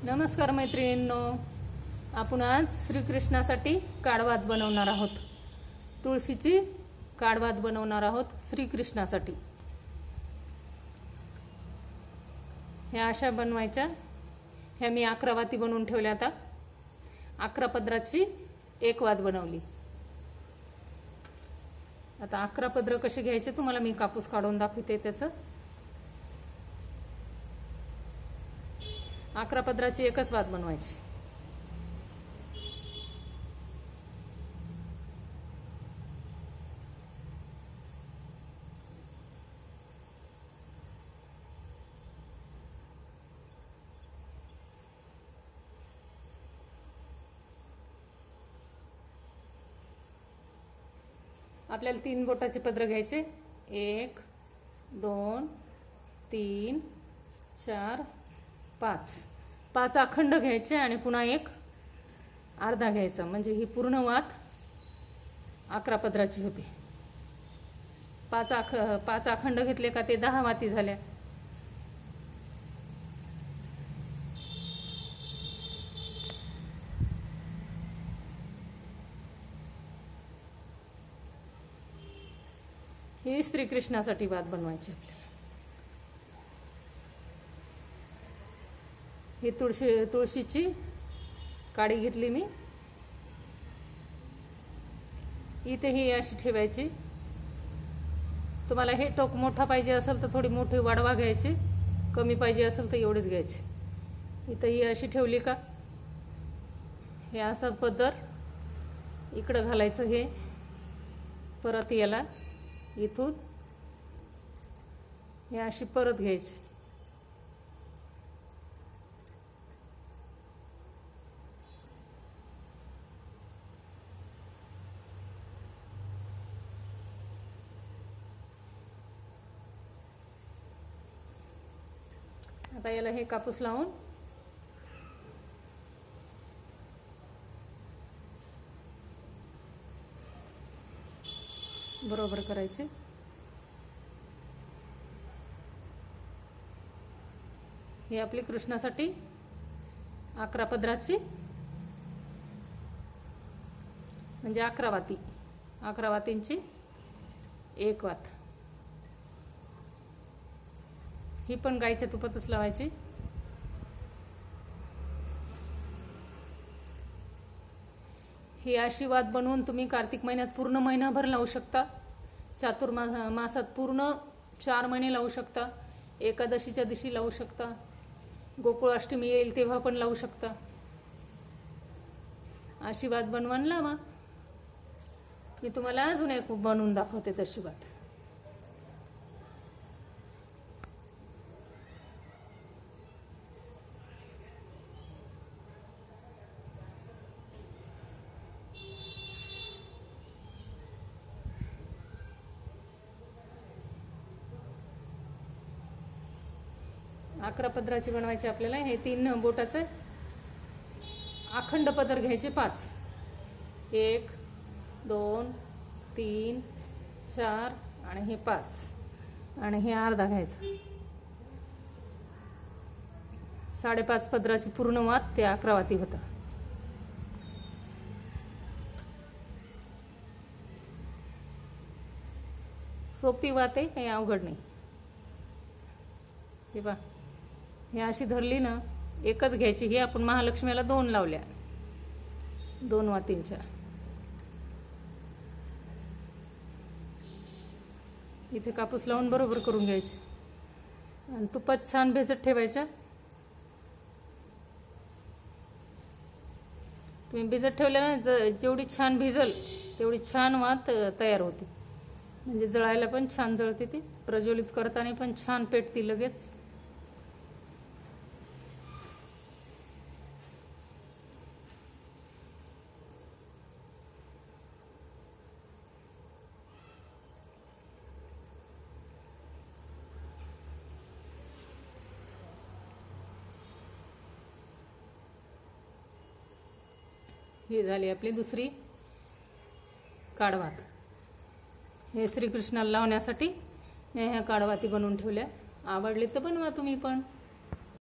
नमस्कार मैत्रिणींनो, आपण आज श्रीकृष्णासाठी काडवात बनवणार आहोत। तुळशीची काडवात बनवणार आहोत श्रीकृष्णासाठी। ह्या अशा बनवायच्या। ह्या मी 11 वाती बनवून ठेवल्या। आता 11 पदराची एक वात बनवली। आता 11 पदर कसे घ्यायचे तुम्हाला मी कापूस काढून दाखवते। त्याचं 11 पदराची एकच वात बनवायची। आपल्याला 3 बोटाचे पदर घ्यायचे। 1 2 3 4 5 अखंड घ्यायचे आणि पुन्हा एक अर्धा घ्यायचा, म्हणजे ही पूर्ण वात 11 पदराची होती। 5 अखंड घेतले का ते 10 वाती झाल्या। ही श्रीकृष्णासाठी वात बनवायची आपल्याला। ही तुळशीची काडी घेतली मी। इथे ही अशी ठेवायची। तुम्हाला हे टोक मोठा पाहिजे असेल तर थोडी मोठी वाढवा घ्यायची, कमी पाहिजे असेल तर एवढीच घ्यायची। इथे ही अशी ठेवली का हे असं पदर इकडं घालायचं। हे परत याला इथून हे अशी परत घ्यायची। आता याला हे कापूस लावून बरोबर करायचे। हे आपली कृष्णासाठी 11 पदराची म्हणजे 11 वाती। 11 वातींची एक वात। ही पण गाईच्या तुपातच लावायची। ही अशी वात बनवून तुम्ही कार्तिक महिन्यात पूर्ण महिनाभर लावू शकता। चातुर्मासात पूर्ण 4 महिने लावू शकता। एकादशीच्या दिवशी लावू शकता। गोकुळाष्टमी येईल तेव्हा पण लावू शकता। अशी वात बनवून लावा। मी तुम्हाला अजून एक बनवून दाखवते तशी वात। अकरा पदराची बनवायची आपल्याला। हे 3 बोटाचे अखंड पदर घ्यायचे 5। 1 2 3 4 आणि हे 5 आणि हे अर्धा घ्यायचा। 5.5 पदराची पूर्ण वात ते 11 वाती होता। सोपी वात आहे, काही अवघड नाही। हे बा हे अशी धरली ना, एकच घ्यायची। ही आपण महालक्ष्मीला 2 लावल्या, 2 वातींच्या। इथे कापूस लावून बरोबर करून घ्यायची आणि तुपात छान भिजत ठेवायच्या। तुम्ही भिजत ठेवल्या ना, जेवढी छान भिजल तेवढी छान वात तयार होते। म्हणजे जळायला पण छान जळते, ती प्रज्वलित करताना पण छान पेटती लगेच। ही झाली आपली दुसरी काडवात। हे श्रीकृष्णाला लावण्यासाठी मी ह्या काडवाती बनवून ठेवल्या। आवडली तर बनवा तुम्ही पण।